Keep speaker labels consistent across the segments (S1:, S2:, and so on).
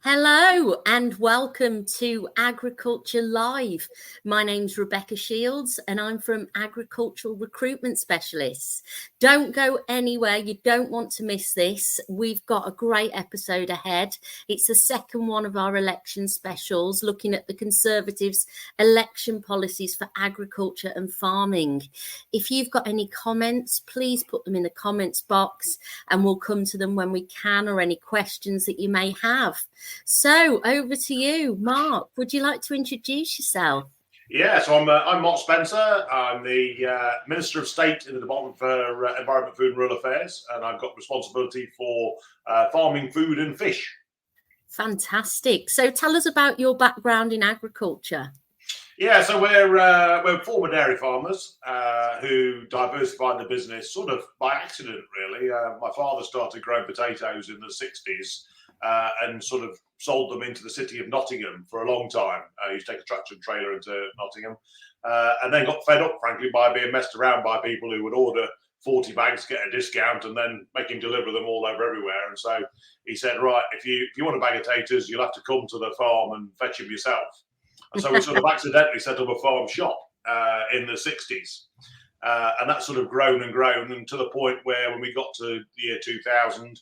S1: Hello and welcome to Agriculture Live. My name's Rebecca Shields and I'm from Agricultural Recruitment Specialists. Don't go anywhere. You don't want to miss this. We've got a great episode ahead. It's the second one of our election specials looking at the Conservatives' election policies for agriculture and farming. If you've got any comments, please put them in the comments box and we'll come to them when we can, or any questions that you may have. So over to you, Mark. Would you like to introduce yourself?
S2: Yeah, so I'm Mark Spencer. I'm the Minister of State in the Department for Environment, Food and Rural Affairs, and I've got responsibility for farming, food and fish.
S1: Fantastic. So tell us about your background in agriculture.
S2: Yeah, so we're former dairy farmers who diversified the business sort of by accident, really. My father started growing potatoes in the 60s and sort of sold them into the city of Nottingham for a long time. He used to take a tractor and trailer into Nottingham and then got fed up, frankly, by being messed around by people who would order 40 bags, get a discount, and then make him deliver them all over everywhere. And so he said, right, if you want a bag of taters, you'll have to come to the farm and fetch them yourself. And so we sort of accidentally set up a farm shop in the 60s. And that's sort of grown and grown, and to the point where when we got to the year 2000,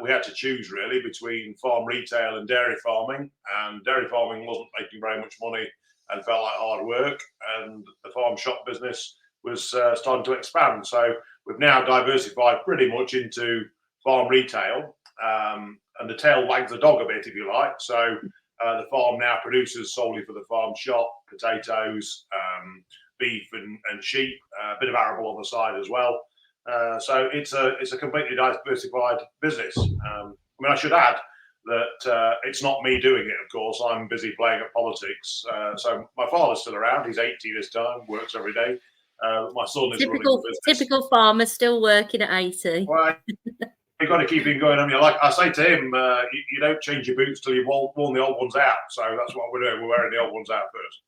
S2: we had to choose really between farm retail and dairy farming. And dairy farming wasn't making very much money and felt like hard work. And the farm shop business was starting to expand. So we've now diversified pretty much into farm retail. And the tail wags the dog a bit, if you like. So the farm now produces solely for the farm shop potatoes, beef and sheep, a bit of arable on the side as well. So it's a completely diversified business. I should add that it's not me doing it, of course. I'm busy playing at politics. So my father's still around. He's 80 this time, works every day. My son is running the business.
S1: Typical farmer still working at 80.
S2: Well, you've got to keep him going. I mean, like I say to him, you don't change your boots till you've worn the old ones out. So that's what we're doing. We're wearing the old ones out first.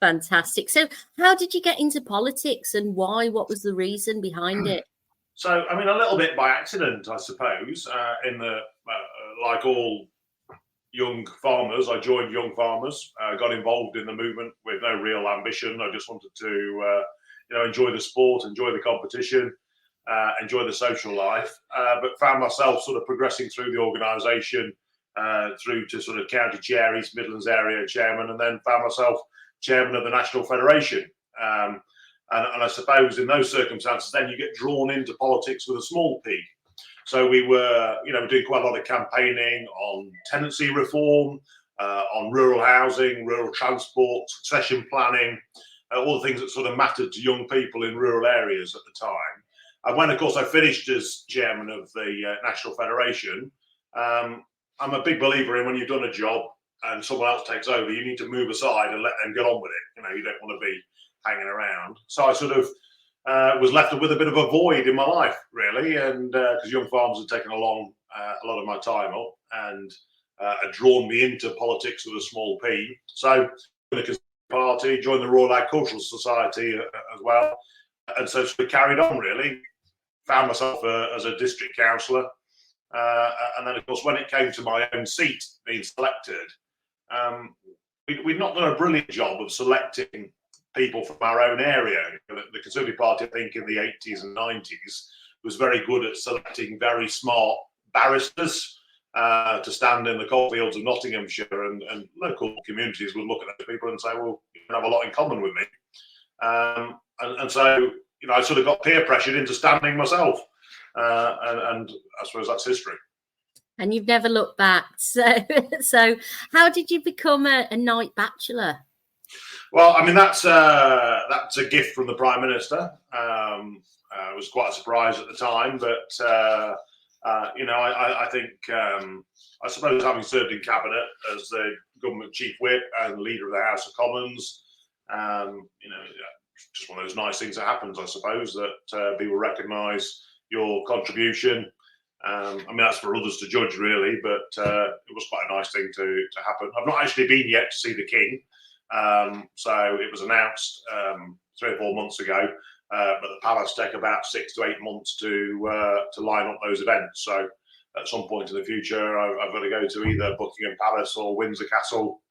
S1: Fantastic. So how did you get into politics and why? What was the reason behind it?
S2: So, I mean, a little bit by accident, I suppose. Like all young farmers, I joined Young Farmers, got involved in the movement with no real ambition. I just wanted to, enjoy the sport, enjoy the competition, enjoy the social life, but found myself sort of progressing through the organisation, through to sort of county chair, East Midlands area chairman, and then found myself chairman of the National Federation. And I suppose in those circumstances, then you get drawn into politics with a small p. So we were, doing quite a lot of campaigning on tenancy reform, on rural housing, rural transport, succession planning, all the things that sort of mattered to young people in rural areas at the time. And when, of course, I finished as chairman of the National Federation, I'm a big believer in when you've done a job and someone else takes over, you need to move aside and let them get on with it. You don't want to be hanging around. So I sort of was left with a bit of a void in my life, really, and because Young Farmers had taken a lot of my time up and had drawn me into politics with a small p. So the Conservative Party, joined the Royal Agricultural Society as well, and so sort of carried on, really. Found myself as a district councillor, and then, of course, when it came to my own seat being selected, we'd not done a brilliant job of selecting people from our own area. The Conservative Party, I think, in the 80s and 90s was very good at selecting very smart barristers to stand in the coalfields of Nottinghamshire, and local communities would look at those people and say, well, you have a lot in common with me. And so, I sort of got peer pressured into standing myself. And I suppose that's history.
S1: And you've never looked back. So how did you become a Knight Bachelor?
S2: Well, I mean, that's a gift from the Prime Minister. It was quite a surprise at the time, but I think I suppose having served in cabinet as the government chief whip and leader of the House of Commons, just one of those nice things that happens, I suppose, that people recognise your contribution. That's for others to judge, really, but it was quite a nice thing to happen. I've not actually been yet to see the King. So it was announced 3 or 4 months ago, but the palace take about 6 to 8 months to line up those events. So at some point in the future, I've got to go to either Buckingham Palace or Windsor Castle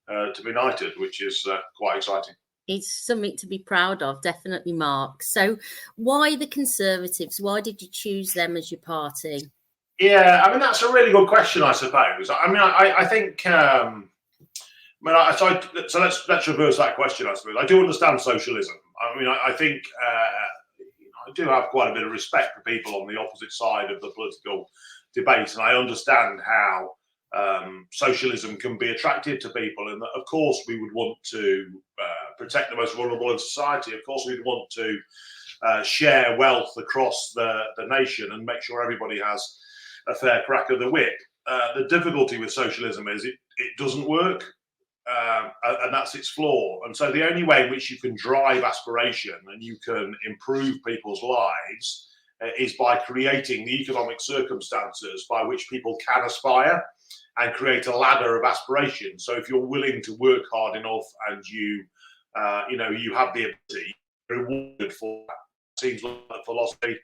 S2: to be knighted, which is quite exciting.
S1: It's something to be proud of, definitely, Mark. So why the Conservatives? Why did you choose them as your party?
S2: Yeah, I mean, that's a really good question, I suppose. I mean, I think, so let's reverse that question, I suppose. I do understand socialism. I mean, I think I do have quite a bit of respect for people on the opposite side of the political debate, and I understand how socialism can be attractive to people, and that, of course, we would want to protect the most vulnerable in society. Of course, we'd want to share wealth across the nation and make sure everybody has a fair crack of the whip. The difficulty with socialism is it doesn't work, and that's its flaw. And so the only way in which you can drive aspiration and you can improve people's lives is by creating the economic circumstances by which people can aspire and create a ladder of aspiration. So if you're willing to work hard enough and you have the ability, you're rewarded for that. Seems like the philosophy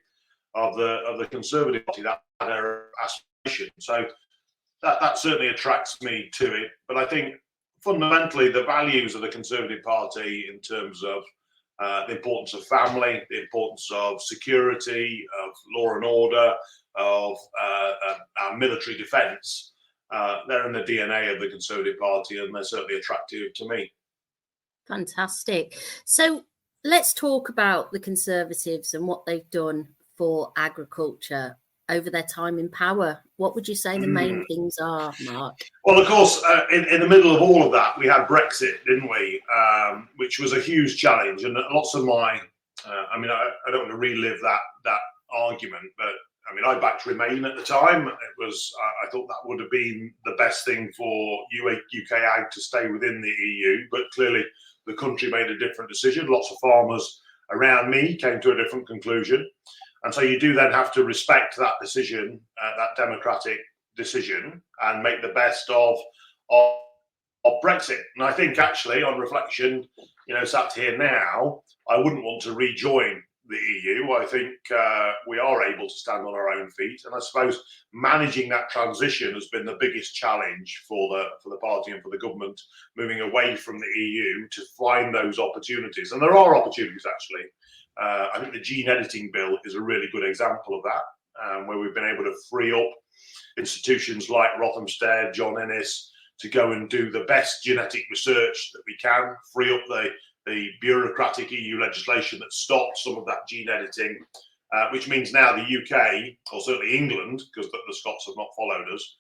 S2: of the Conservative Party, that ladder of aspiration. So that certainly attracts me to it. But I think fundamentally the values of the Conservative Party in terms of the importance of family, the importance of security, of law and order, of our military defence, they're in the DNA of the Conservative Party, and they're certainly attractive to me.
S1: Fantastic. So let's talk about the Conservatives and what they've done for agriculture over their time in power. What would you say the main things are, Mark?
S2: Well, of course, in the middle of all of that, we had Brexit, didn't we? Which was a huge challenge, and lots of my, I don't want to relive that argument, but I mean, I backed Remain at the time. I thought that would have been the best thing for UK Ag to stay within the EU, but clearly the country made a different decision. Lots of farmers around me came to a different conclusion. And so you do then have to respect that decision, that democratic decision, and make the best of Brexit. And I think actually, on reflection, sat here now, I wouldn't want to rejoin the EU. I think we are able to stand on our own feet, and I suppose managing that transition has been the biggest challenge for the party and for the government, moving away from the EU to find those opportunities. And there are opportunities actually. I think the gene editing bill is a really good example of that, where we've been able to free up institutions like Rothamsted, John Ennis, to go and do the best genetic research that we can, free up the bureaucratic EU legislation that stopped some of that gene editing, which means now the UK, or certainly England, because the Scots have not followed us,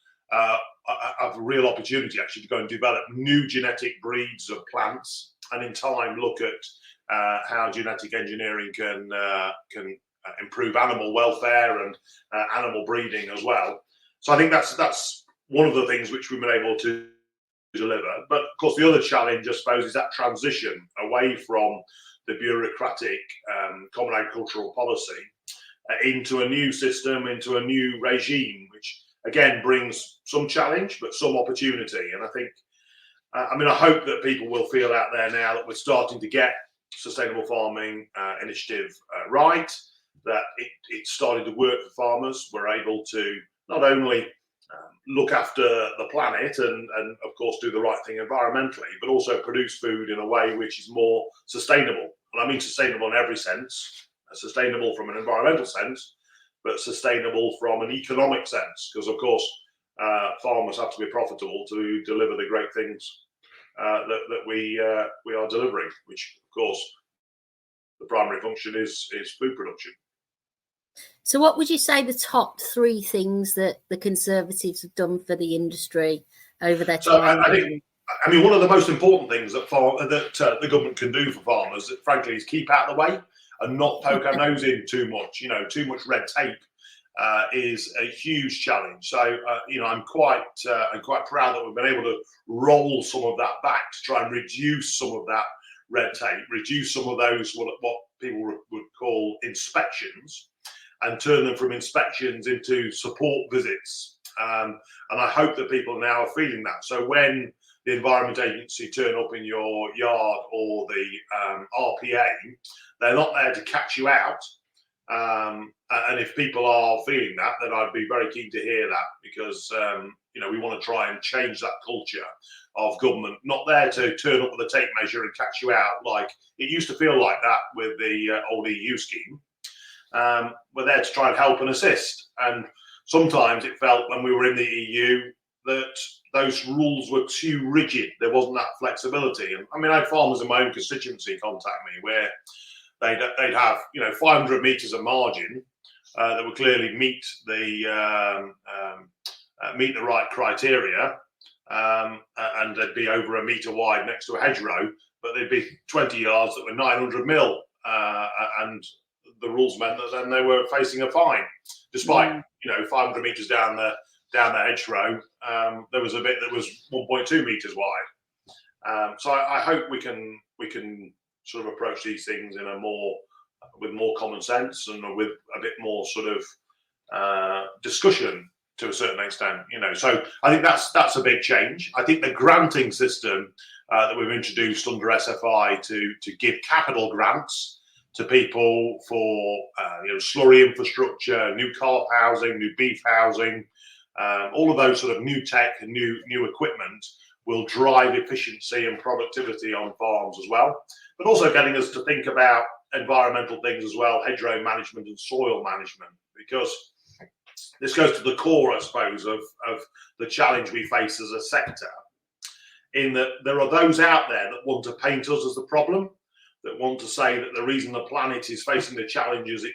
S2: have a real opportunity actually to go and develop new genetic breeds of plants, and in time look at how genetic engineering can improve animal welfare and animal breeding as well. So I think that's one of the things which we've been able to deliver. But of course, the other challenge, I suppose, is that transition away from the bureaucratic common agricultural policy into a new system, into a new regime, which again brings some challenge but some opportunity. And I think, I hope that people will feel out there now that we're starting to get sustainable farming initiative right, that it's starting to work for farmers. We're able to not only look after the planet and of course do the right thing environmentally, but also produce food in a way which is more sustainable. And I mean sustainable in every sense, sustainable from an environmental sense, but sustainable from an economic sense, because of course farmers have to be profitable to deliver the great things that we are delivering, which of course the primary function is food production.
S1: So what would you say the top three things that the Conservatives have done for the industry over their time?
S2: I mean, one of the most important things that the government can do for farmers, frankly, is keep out of the way and not poke our nose in too much. Too much red tape is a huge challenge. So, I'm quite proud that we've been able to roll some of that back to try and reduce some of that red tape, reduce some of those what people would call inspections, and turn them from inspections into support visits. And I hope that people now are feeling that. So when the Environment Agency turn up in your yard, or the RPA, they're not there to catch you out. And if people are feeling that, then I'd be very keen to hear that, because we want to try and change that culture of government not there to turn up with a tape measure and catch you out like it used to feel like that with the old EU scheme. We're there to try and help and assist. And sometimes it felt when we were in the EU that those rules were too rigid. There wasn't that flexibility. And I mean, I had farmers in my own constituency contact me where they'd have 500 meters of margin that would clearly meet the right criteria, and they'd be over a meter wide next to a hedgerow, but they'd be 20 yards that were 900 mil, and the rules meant that then they were facing a fine, despite 500 meters down the hedgerow. There was a bit that was 1.2 meters wide. So I hope we can sort of approach these things with more common sense and with a bit more sort of discussion to a certain extent. So I think that's a big change. I think the granting system that we've introduced under SFI to give capital grants to people for slurry infrastructure, new carp housing, new beef housing, all of those sort of new tech and new equipment will drive efficiency and productivity on farms as well, but also getting us to think about environmental things as well, hedgerow management and soil management, because this goes to the core, I suppose, of the challenge we face as a sector, in that there are those out there that want to paint us as the problem, that want to say that the reason the planet is facing the challenges it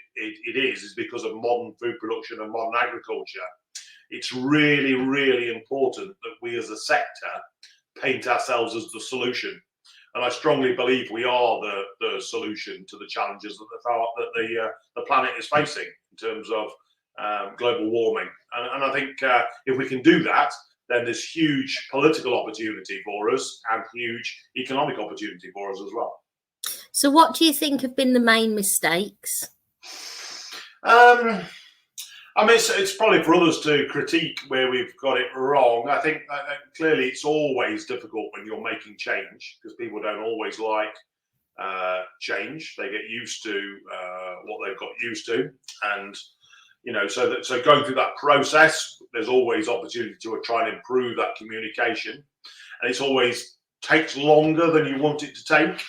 S2: is because of modern food production and modern agriculture. It's really, really important that we as a sector paint ourselves as the solution. And I strongly believe we are the solution to the challenges that the planet is facing in terms of global warming. And I think if we can do that, then there's huge political opportunity for us and huge economic opportunity for us as well.
S1: So what do you think have been the main mistakes?
S2: I mean, it's probably for others to critique where we've got it wrong. I think clearly it's always difficult when you're making change, because people don't always like change. They get used to what they've got used to, and so going through that process, there's always opportunity to try and improve that communication, and it's always takes longer than you want it to take.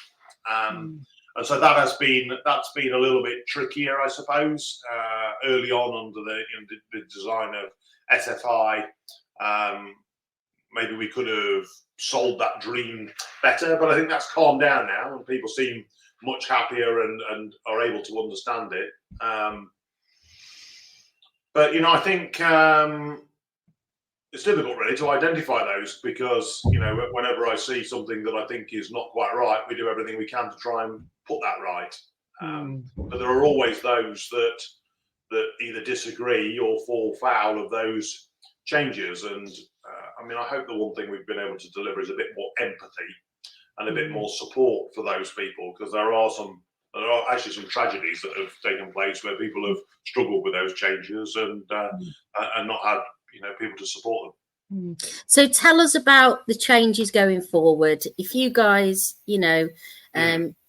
S2: And so that's been a little bit trickier, I suppose, early on under the design of SFI. Maybe we could have sold that dream better, but I think that's calmed down now, and people seem much happier and are able to understand it. But I think it's difficult really to identify those, because whenever I see something that I think is not quite right, we do everything we can to try and put that right. But there are always those that either disagree or fall foul of those changes. And I mean, I hope the one thing we've been able to deliver is a bit more empathy and a bit more support for those people, because there are actually some tragedies that have taken place where people have struggled with those changes and not had people to support them.
S1: So tell us about the changes going forward. If you guys,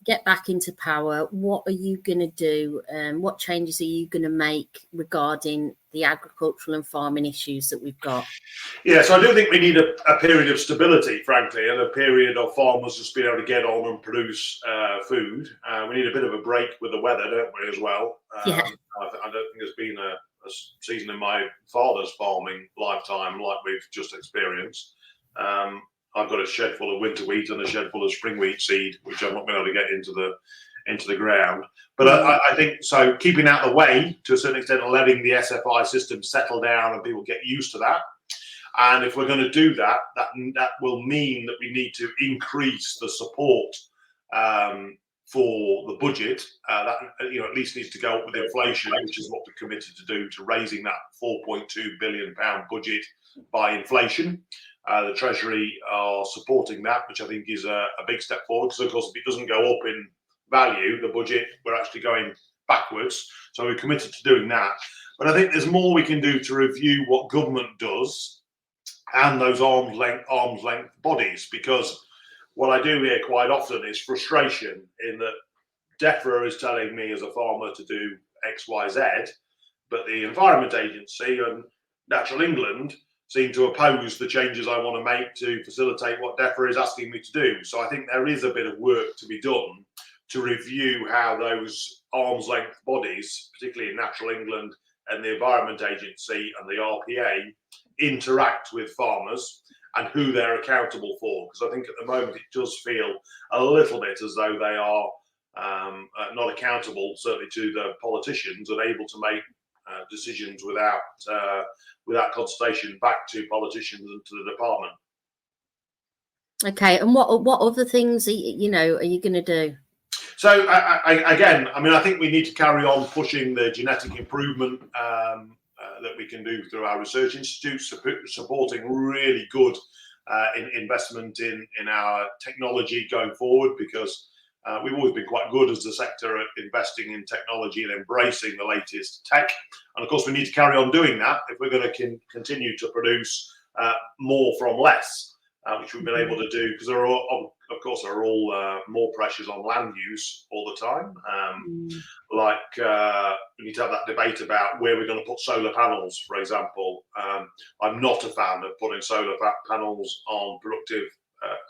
S1: get back into power, what are you going to do? What changes are you going to make regarding the agricultural and farming issues that we've got?
S2: Yeah, so I do think we need a period of stability, frankly, and a period of farmers just being able to get on and produce food. We need a bit of a break with the weather, don't we, as well?
S1: Yeah.
S2: I don't think there's been a season in my father's farming lifetime like we've just experienced. I've got a shed full of winter wheat and a shed full of spring wheat seed, which I've not been able to get into the ground. But I think so. Keeping out of the way to a certain extent, and letting the SFI system settle down and people get used to that. And if we're going to do that, that will mean that we need to increase the support for the budget. That at least needs to go up with inflation, which is what we're committed to do, to raising that £4.2 billion budget by inflation. The Treasury are supporting that, which I think is a big step forward, because of course if it doesn't go up in value, the budget, we're actually going backwards. So we're committed to doing that. But I think there's more we can do to review what government does and those arm's length bodies, because what I do hear quite often is frustration in that DEFRA is telling me as a farmer to do XYZ, but the Environment Agency and Natural England seem to oppose the changes I want to make to facilitate what DEFRA is asking me to do. So I think there is a bit of work to be done to review how those arm's length bodies, particularly Natural England and the Environment Agency and the RPA, interact with farmers and who they're accountable for. Because I think at the moment it does feel a little bit as though they are not accountable, certainly to the politicians, and able to make decisions without consultation back to politicians and to the department.
S1: Okay, and what other things are you going to do?
S2: So again, I mean, I think we need to carry on pushing the genetic improvement that we can do through our research institutes, supporting really good investment in our technology going forward, because we've always been quite good as a sector at investing in technology and embracing the latest tech. And of course, we need to carry on doing that if we're going to continue to produce more from less, which we've been able to do, because there are all more pressures on land use all the time. We need to have that debate about where we're going to put solar panels, for example. I'm not a fan of putting solar panels on productive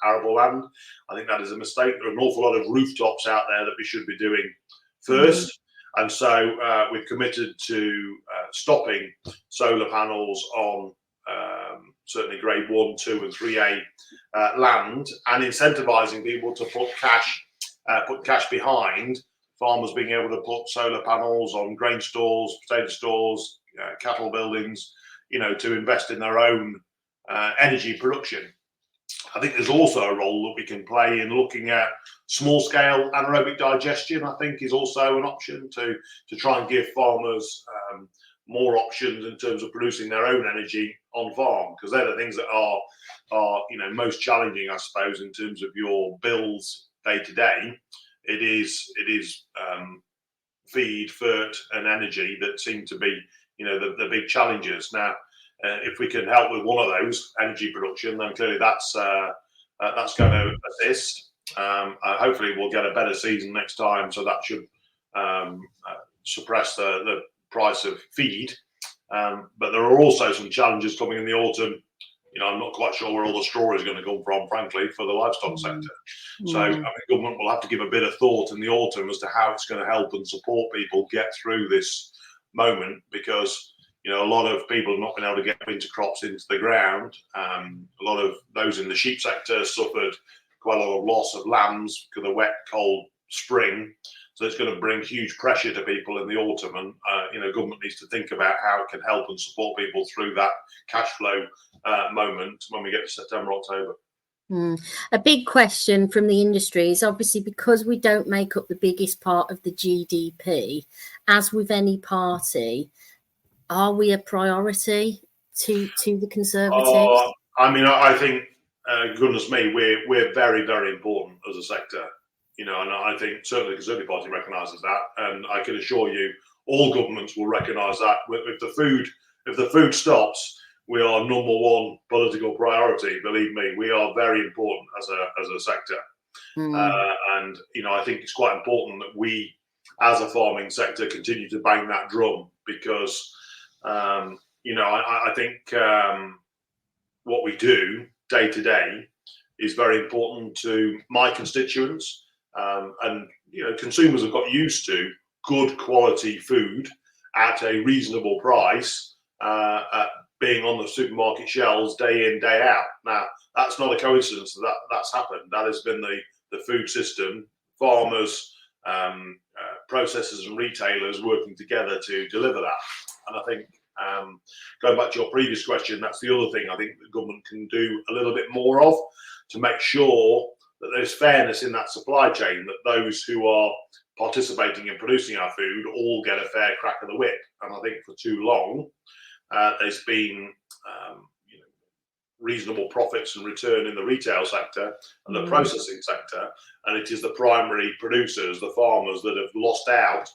S2: arable land. I think that is a mistake. There are an awful lot of rooftops out there that we should be doing first. And so we've committed to stopping solar panels on certainly grade 1, 2 and 3A land, and incentivising people to put cash behind farmers being able to put solar panels on grain stores, potato stores, cattle buildings, to invest in their own energy production. I think there's also a role that we can play in looking at small-scale anaerobic digestion. I think is also an option to try and give farmers more options in terms of producing their own energy on farm, because they're the things that are most challenging, I suppose, in terms of your bills day to day. It is feed, fert, and energy that seem to be the big challenges. Now, if we can help with one of those, energy production, then clearly that's going to assist. Hopefully, we'll get a better season next time, so that should suppress the price of feed. But there are also some challenges coming in the autumn. I'm not quite sure where all the straw is going to come from, frankly, for the livestock sector. So I think government will have to give a bit of thought in the autumn as to how it's going to help and support people get through this moment, because a lot of people have not been able to get winter crops into the ground. A lot of those in the sheep sector suffered quite a lot of loss of lambs because of the wet, cold spring. So it's going to bring huge pressure to people in the autumn, and government needs to think about how it can help and support people through that cash flow moment when we get to September, October.
S1: A big question from the industry is obviously, because we don't make up the biggest part of the GDP, as with any party, are we a priority to the Conservatives?
S2: I think, goodness me, we're very, very important as a sector. And I think certainly the Conservative Party recognises that, and I can assure you, all governments will recognise that. If the food stops, we are number one political priority. Believe me, we are very important as a sector, and I think it's quite important that we, as a farming sector, continue to bang that drum, because I think what we do day to day is very important to my constituents. And consumers have got used to good quality food at a reasonable price, being on the supermarket shelves day in, day out. Now, that's not a coincidence that's happened. That has been the food system, farmers, processors and retailers working together to deliver that. And I think, going back to your previous question, that's the other thing I think the government can do a little bit more of, to make sure that there's fairness in that supply chain, that those who are participating in producing our food all get a fair crack of the whip. And I think for too long, there's been reasonable profits and return in the retail sector and the processing sector, and it is the primary producers, the farmers, that have lost out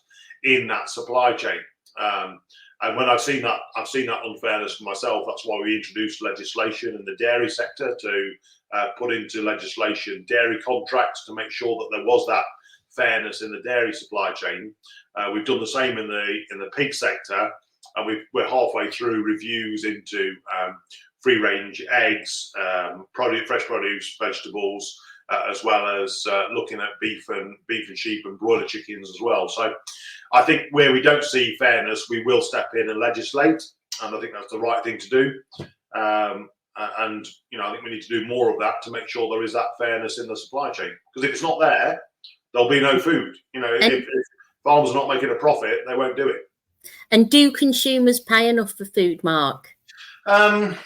S2: in that supply chain. And when I've seen that unfairness for myself, that's why we introduced legislation in the dairy sector to put into legislation dairy contracts, to make sure that there was that fairness in the dairy supply chain. We've done the same in the pig sector, and we're halfway through reviews into free-range eggs, fresh produce, vegetables, as well as looking at beef and sheep and broiler chickens as well. So I think where we don't see fairness, we will step in and legislate, and I think that's the right thing to do. And I think we need to do more of that to make sure there is that fairness in the supply chain. Because if it's not there, there'll be no food. If farmers are not making a profit, they won't do it.
S1: And do consumers pay enough for food, Mark?
S2: I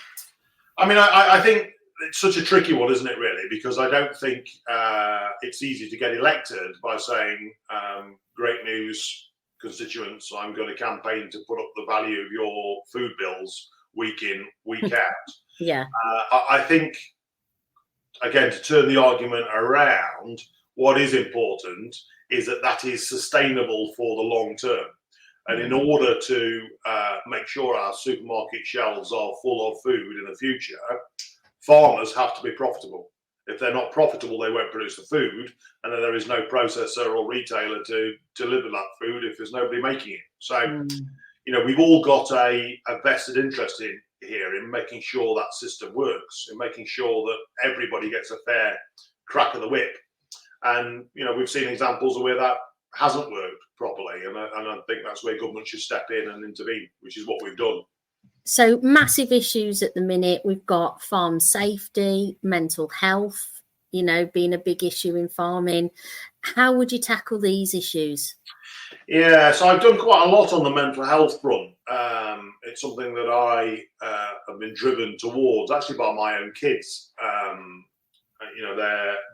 S2: think it's such a tricky one, isn't it, really? Because I don't think it's easy to get elected by saying, great news, constituents, I'm going to campaign to put up the value of your food bills week in, week out.
S1: Yeah.
S2: I think, again, to turn the argument around, what is important is that is sustainable for the long term. And in order to make sure our supermarket shelves are full of food in the future, farmers have to be profitable. If they're not profitable, they won't produce the food, and then there is no processor or retailer to deliver that food if there's nobody making it. So, we've all got a vested interest here in making sure that system works, in making sure that everybody gets a fair crack of the whip. And, we've seen examples of where that hasn't worked properly, and I think that's where government should step in and intervene, which is what we've done.
S1: So massive issues at the minute. We've got farm safety, mental health, being a big issue in farming. How would you tackle these issues? Yeah,
S2: so I've done quite a lot on the mental health front. It's something that I have been driven towards, actually, by my own kids.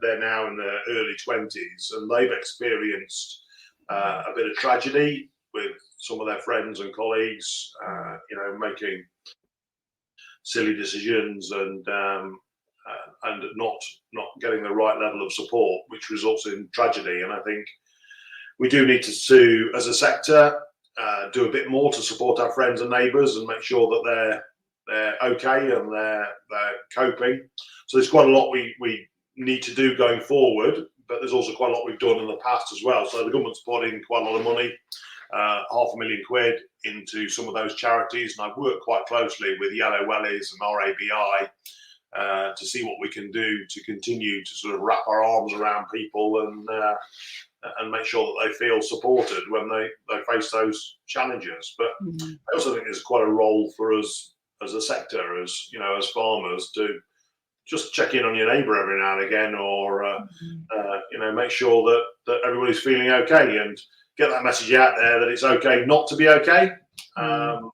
S2: They're now in their early 20s, and they've experienced a bit of tragedy with some of their friends and colleagues, making silly decisions and not getting the right level of support, which results in tragedy. And I think we do need to, as a sector, do a bit more to support our friends and neighbours and make sure that they're okay and they're coping. So there's quite a lot we need to do going forward, but there's also quite a lot we've done in the past as well. So the government's put in quite a lot of money, £500,000 into some of those charities, and I've worked quite closely with Yellow Wellies and RABI to see what we can do to continue to sort of wrap our arms around people and make sure that they feel supported when they face those challenges. But I also think there's quite a role for us as a sector, as farmers, to just check in on your neighbour every now and again, or make sure that everybody's feeling okay, and get that message out there that it's okay not to be okay, and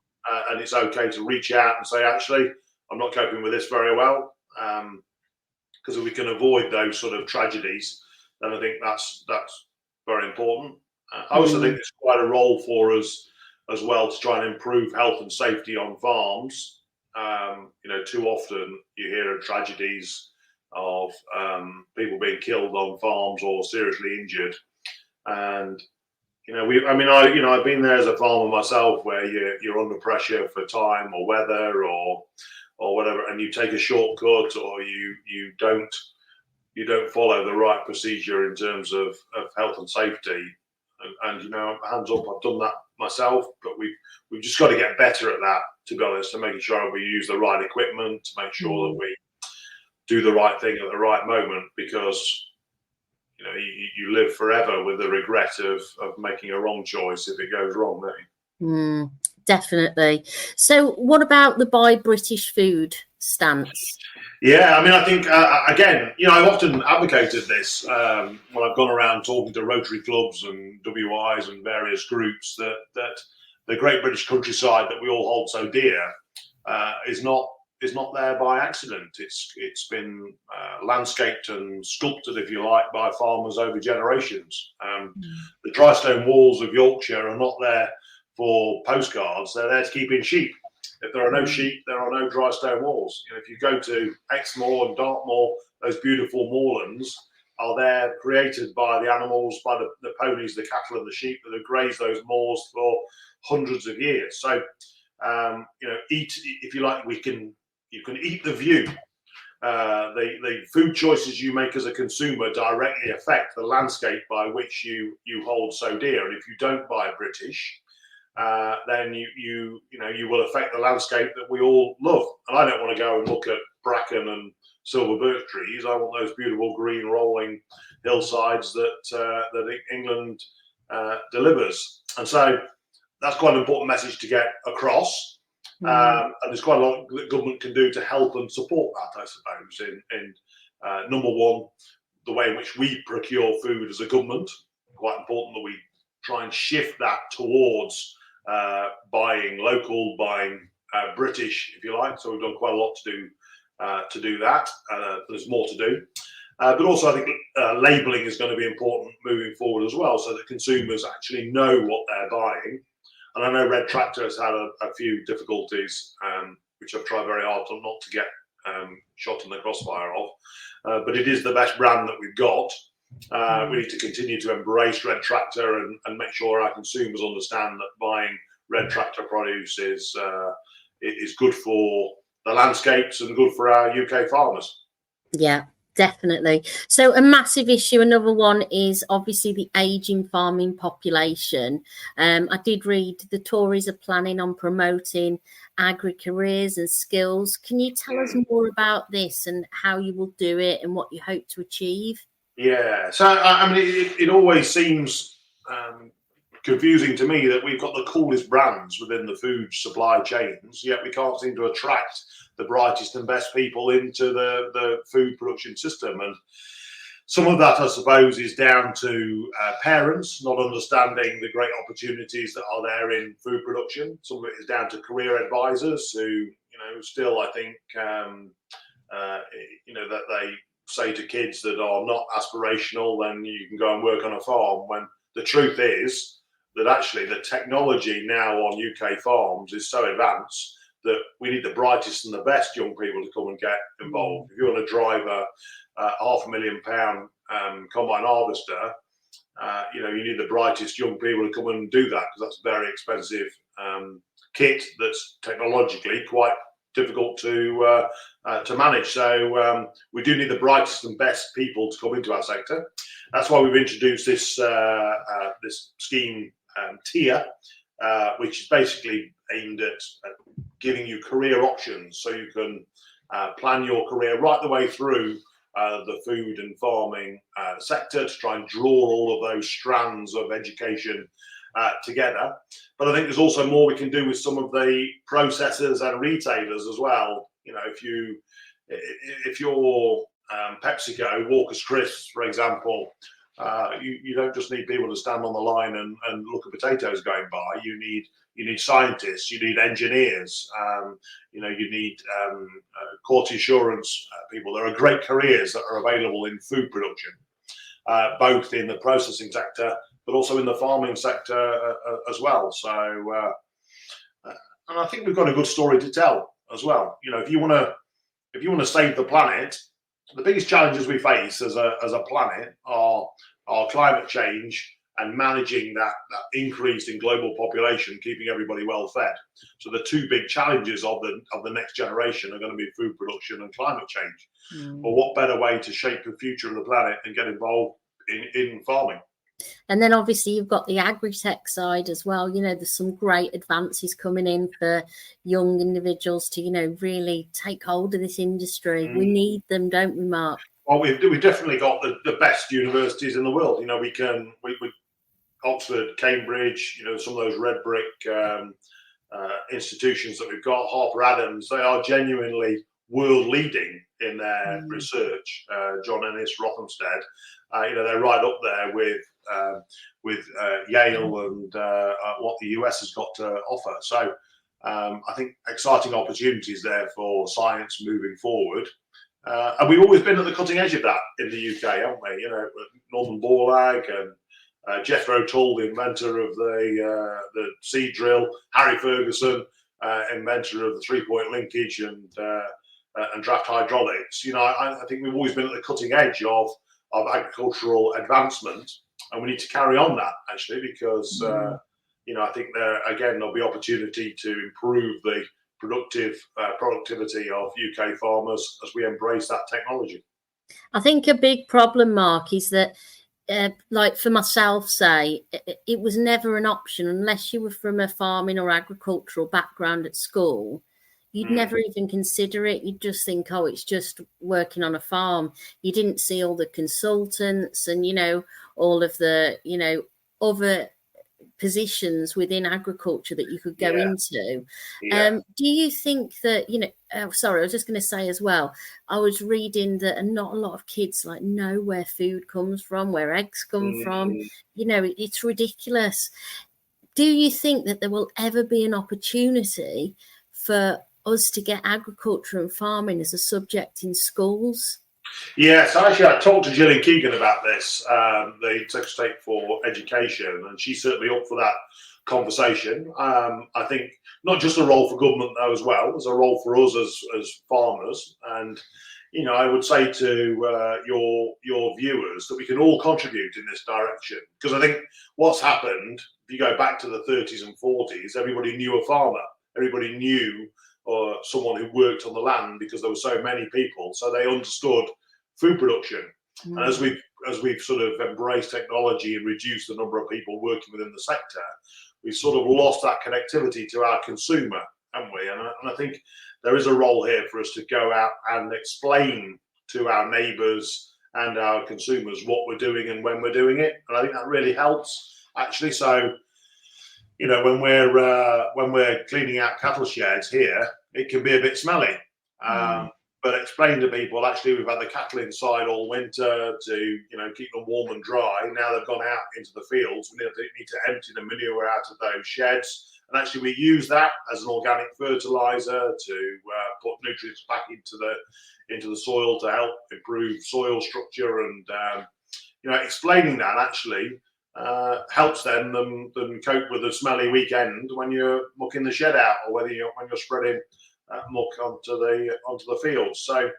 S2: it's okay to reach out and say, actually, I'm not coping with this very well, because if we can avoid those sort of tragedies, then I think that's very important. I also think it's quite a role for us as well to try and improve health and safety on farms. Too often you hear of tragedies of people being killed on farms or seriously injured, and I've been there as a farmer myself, where you're under pressure for time or weather or whatever, and you take a shortcut, or you don't follow the right procedure in terms of health and safety. And hands up, I've done that myself, but we've just got to get better at that, to be honest, and making sure we use the right equipment to make sure that we do the right thing at the right moment, because you live forever with the regret of making a wrong choice if it goes wrong, don't you?
S1: Definitely. So what about the Buy British Food stance?
S2: Yeah, I think, again, I've often advocated this when I've gone around talking to Rotary clubs and WIs and various groups, that the great British countryside that we all hold so dear is not there by accident. It's been landscaped and sculpted, if you like, by farmers over generations. The dry stone walls of Yorkshire are not there for postcards, they're there to keep in sheep. If there are no sheep, there are no dry stone walls. If you go to Exmoor and Dartmoor, those beautiful moorlands are there created by the animals, by the ponies, the cattle and the sheep that have grazed those moors for hundreds of years. So, eat, if you like, you can eat the view. the food choices you make as a consumer directly affect the landscape by which you hold so dear. And if you don't buy British, then you will affect the landscape that we all love. And I don't want to go and look at bracken and silver birch trees. I want those beautiful green rolling hillsides that England delivers. And so that's quite an important message to get across. And there's quite a lot that government can do to help and support that, I suppose, in number one, the way in which we procure food as a government. Quite important that we try and shift that towards buying local, buying British, if you like. So we've done quite a lot to do that. There's more to do. But also I think labelling is going to be important moving forward as well, so that consumers actually know what they're buying. And I know Red Tractor has had a few difficulties, which I've tried very hard not to get shot in the crossfire of. But it is the best brand that we've got. We need to continue to embrace Red Tractor and make sure our consumers understand that buying Red Tractor produce is good for the landscapes and good for our UK farmers.
S1: Yeah, definitely. So a massive issue, another one, is obviously the ageing farming population. I did read the Tories are planning on promoting agri-careers and skills. Can you tell us more about this and how you will do it and what you hope to achieve?
S2: Yeah, so I mean, it always seems confusing to me that we've got the coolest brands within the food supply chains, yet we can't seem to attract the brightest and best people into the food production system. And some of that, I suppose, is down to parents not understanding the great opportunities that are there in food production. Some of it is down to career advisors who, still, I think, that they say to kids that are not aspirational, then you can go and work on a farm, when the truth is that actually the technology now on UK farms is so advanced that we need the brightest and the best young people to come and get involved. If you want to drive a £500,000 combine harvester, you need the brightest young people to come and do that, because that's a very expensive kit that's technologically quite difficult to manage. So we do need the brightest and best people to come into our sector. That's why we've introduced this scheme tier, which is basically aimed at giving you career options, so you can plan your career right the way through the food and farming sector, to try and draw all of those strands of education together. But I think there's also more we can do with some of the processors and retailers as well. If you're PepsiCo, Walker's Crisps, for example, you don't just need people to stand on the line and look at potatoes going by. You need scientists, you need engineers, you need quality assurance people. There are great careers that are available in food production, both in the processing sector, but also in the farming sector as well. So, and I think we've got a good story to tell as well. If you want to save the planet, the biggest challenges we face as a planet are climate change and managing that increase in global population, keeping everybody well fed. So the two big challenges of the next generation are going to be food production and climate change. But what better way to shape the future of the planet and get involved in farming?
S1: And then obviously you've got the agri-tech side as well. There's some great advances coming in for young individuals to, really take hold of this industry. We need them, don't we, Mark?
S2: Well, we've definitely got the best universities in the world. We Oxford, Cambridge, some of those red brick institutions that we've got, Harper Adams, they are genuinely world leading in their research. John Ennis, Rothamsted, they're right up there with Yale and what the US has got to offer. So I think exciting opportunities there for science moving forward. And we've always been at the cutting edge of that in the UK, haven't we? Norman Borlaug and Jethro Tull, the inventor of the seed drill, Harry Ferguson, inventor of the three-point linkage and draft hydraulics. I think we've always been at the cutting edge of agricultural advancement, and we need to carry on that, actually, because I think there'll be opportunity to improve the productivity of UK farmers as we embrace that technology.
S1: I think a big problem, Mark, is that like for myself, say, it was never an option unless you were from a farming or agricultural background at school. You'd never even consider it. You'd just think, oh, it's just working on a farm. You didn't see all the consultants and, all of the, other positions within agriculture that you could go into. Do you think that, sorry, I was just going to say as well, I was reading that not a lot of kids know where food comes from, where eggs come from. It's ridiculous. Do you think that there will ever be an opportunity for us to get agriculture and farming as a subject in schools?
S2: Yes, actually, I talked to Gillian Keegan about this, the Secretary of State for Education, and she's certainly up for that conversation. I think not just a role for government, though, as well. There's a role for us as farmers. And, I would say to your viewers that we can all contribute in this direction. Because I think what's happened, if you go back to the 30s and 40s, everybody knew a farmer. Everybody knew someone who worked on the land because there were so many people. So they understood food production. And as we've sort of embraced technology and reduced the number of people working within the sector, we've sort of lost that connectivity to our consumer, haven't we? And I think there is a role here for us to go out and explain to our neighbours and our consumers what we're doing and when we're doing it. And I think that really helps, actually. So, when we're cleaning out cattle sheds here, it can be a bit smelly. But explain to people, actually, we've had the cattle inside all winter to, keep them warm and dry. Now they've gone out into the fields. We need to empty the manure out of those sheds. And actually, we use that as an organic fertilizer to put nutrients back into the soil to help improve soil structure. And, explaining that actually helps them cope with a smelly weekend when you're mucking the shed out, or when you're spreading muck onto the field. So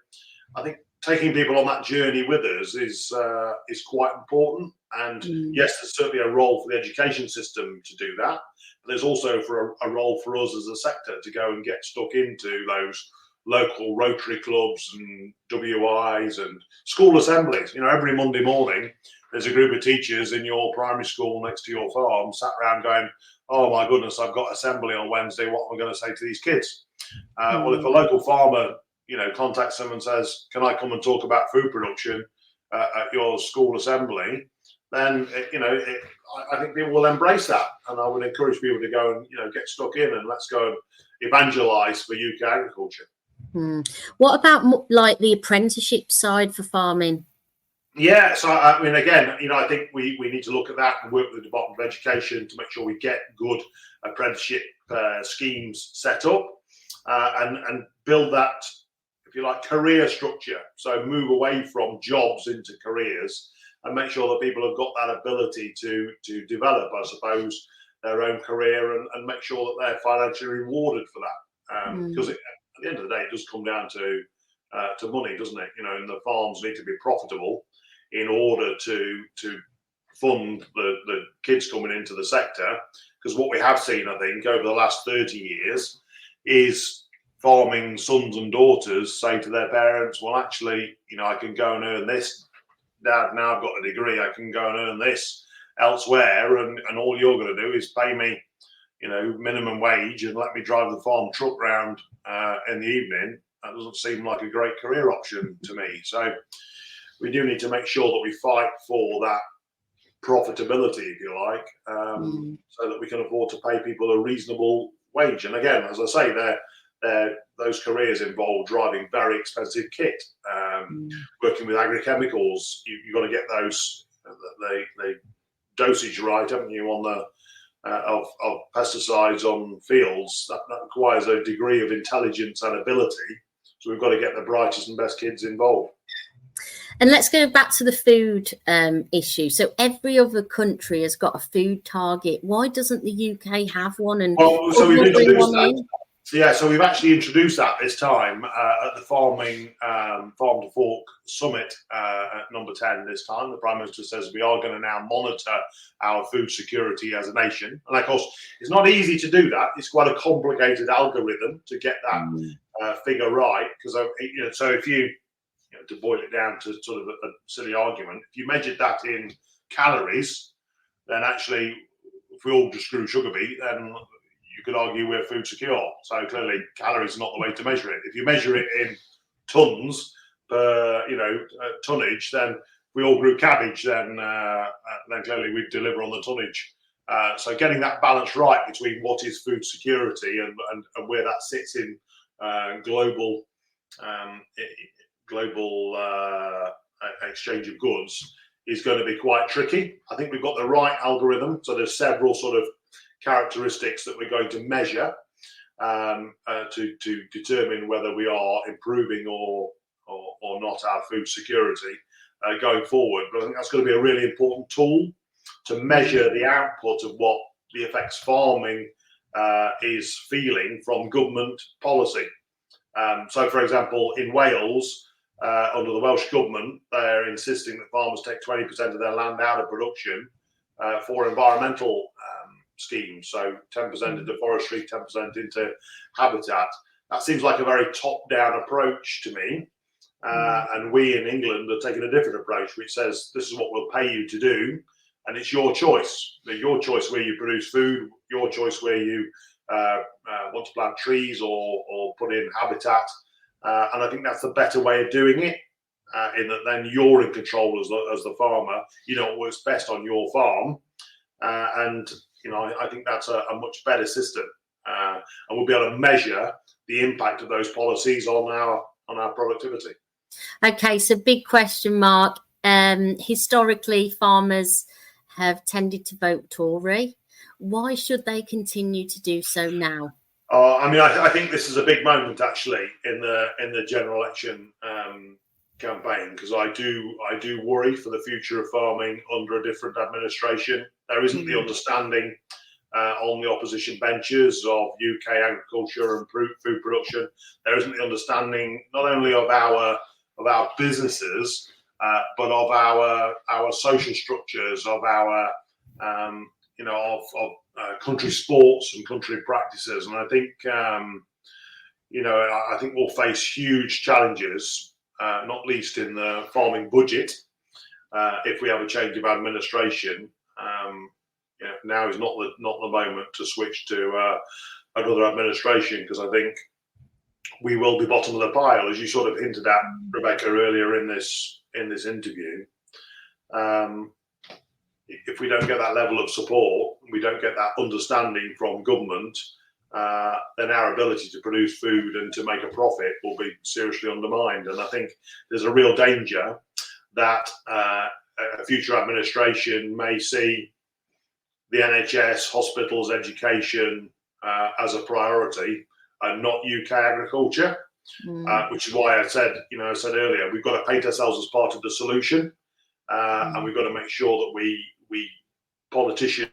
S2: I think taking people on that journey with us is quite important. And yes, there's certainly a role for the education system to do that. But there's also a role for us as a sector to go and get stuck into those local Rotary clubs and WIs and school assemblies. Every Monday morning, there's a group of teachers in your primary school next to your farm sat around going, oh my goodness, I've got assembly on Wednesday. What am I going to say to these kids? Well, if a local farmer, contacts them and says, can I come and talk about food production at your school assembly, then, I think people will embrace that. And I would encourage people to go and, get stuck in and let's go and evangelise for UK agriculture.
S1: What about the apprenticeship side for farming?
S2: Yeah, so I mean, again, I think we need to look at that and work with the Department of Education to make sure we get good apprenticeship schemes set up and build that, if you like, career structure. So move away from jobs into careers and make sure that people have got that ability to develop, I suppose, their own career and make sure that they're financially rewarded for that. Because at the end of the day, it does come down to money, doesn't it? And the farms need to be profitable in order to fund the kids coming into the sector. Because what we have seen, I think, over the last 30 years is farming sons and daughters say to their parents, well, actually, I can go and earn this. Dad, now I've got a degree, I can go and earn this elsewhere. And all you're going to do is pay me, minimum wage and let me drive the farm truck round in the evening. That doesn't seem like a great career option to me. So we do need to make sure that we fight for that profitability, if you like, so that we can afford to pay people a reasonable wage. And again, as I say, those careers involve driving very expensive kit, working with agrochemicals. You've got to get the dosage right, haven't you, on the of pesticides on fields. That requires a degree of intelligence and ability. So we've got to get the brightest and best kids involved.
S1: And let's go back to the food issue. So every other country has got a food target. Why doesn't the UK have one? And
S2: so we've introduced that. So we've actually introduced that this time at the Farm to Fork Summit at number 10 this time. The Prime Minister says we are going to now monitor our food security as a nation. And of course, it's not easy to do that. It's quite a complicated algorithm to get that figure right. Because, so if you, to boil it down to sort of a silly argument, if you measured that in calories, then actually, if we all just grew sugar beet, then you could argue we're food secure. So clearly, calories are not the way to measure it. If you measure it in tons per, tonnage, then if we all grew cabbage, then clearly we'd deliver on the tonnage. So getting that balance right between what is food security and where that sits in global exchange of goods is going to be quite tricky. I think we've got the right algorithm. So there's several sort of characteristics that we're going to measure to determine whether we are improving or not our food security going forward. But I think that's going to be a really important tool to measure the output of what the effects farming is feeling from government policy. So, for example, in Wales, under the Welsh Government, they're insisting that farmers take 20% of their land out of production for environmental schemes. So 10% into forestry, 10% into habitat. That seems like a very top-down approach to me. And we in England are taking a different approach, which says this is what we'll pay you to do, and it's your choice. Your choice where you produce food, your choice where you want to plant trees or put in habitat. And I think that's the better way of doing it, in that then you're in control as the farmer. You know what works best on your farm. And I think that's a much better system. And we'll be able to measure the impact of those policies on our productivity.
S1: Okay, so big question mark. Historically, farmers have tended to vote Tory. Why should they continue to do so now?
S2: I think this is a big moment actually in the general election campaign, because I do worry for the future of farming under a different administration. There isn't the understanding on the opposition benches of UK agriculture and food production. There isn't the understanding not only of our businesses, but of our social structures, of our country sports and country practices. And I think I think we'll face huge challenges, not least in the farming budget, if we have a change of administration. Now is not the moment to switch to another administration, because I think we will be bottom of the pile, as you sort of hinted at, Rebecca, earlier in this interview. If we don't get that level of support, we don't get that understanding from government, then our ability to produce food and to make a profit will be seriously undermined. And I think there's a real danger that a future administration may see the NHS, hospitals, education as a priority and not UK agriculture, which is why I said earlier, we've got to paint ourselves as part of the solution, and we've got to make sure that we politicians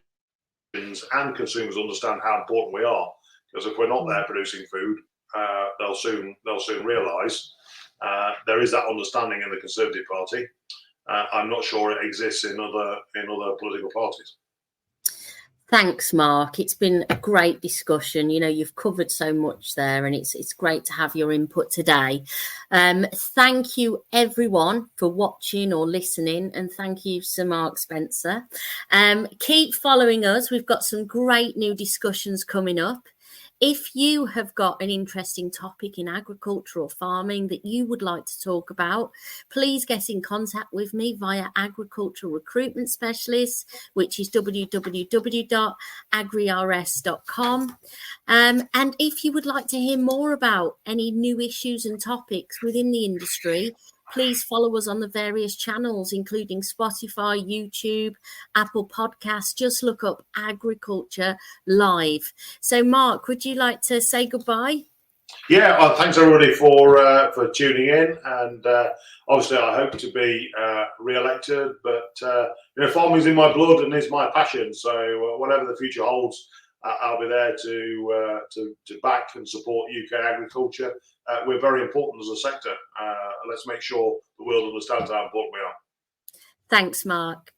S2: and consumers understand how important we are. Because if we're not there producing food, they'll soon realise there is that understanding in the Conservative Party. I'm not sure it exists in other political parties.
S1: Thanks, Mark. It's been a great discussion. You've covered so much there, and it's great to have your input today. Thank you, everyone, for watching or listening, and thank you, Sir Mark Spencer. Keep following us. We've got some great new discussions coming up. If you have got an interesting topic in agriculture or farming that you would like to talk about, please get in contact with me via Agricultural Recruitment Specialist, which is www.agrirs.com. And if you would like to hear more about any new issues and topics within the industry, please follow us on the various channels, including Spotify, YouTube, Apple Podcasts. Just look up Agriculture Live. So, Mark, would you like to say goodbye?
S2: Yeah, well, thanks everybody for tuning in, and obviously I hope to be re-elected. But farming's in my blood and is my passion. So whatever the future holds, I'll be there to back and support UK agriculture. We're very important as a sector. Let's make sure the world understands how important we are.
S1: Thanks, Mark.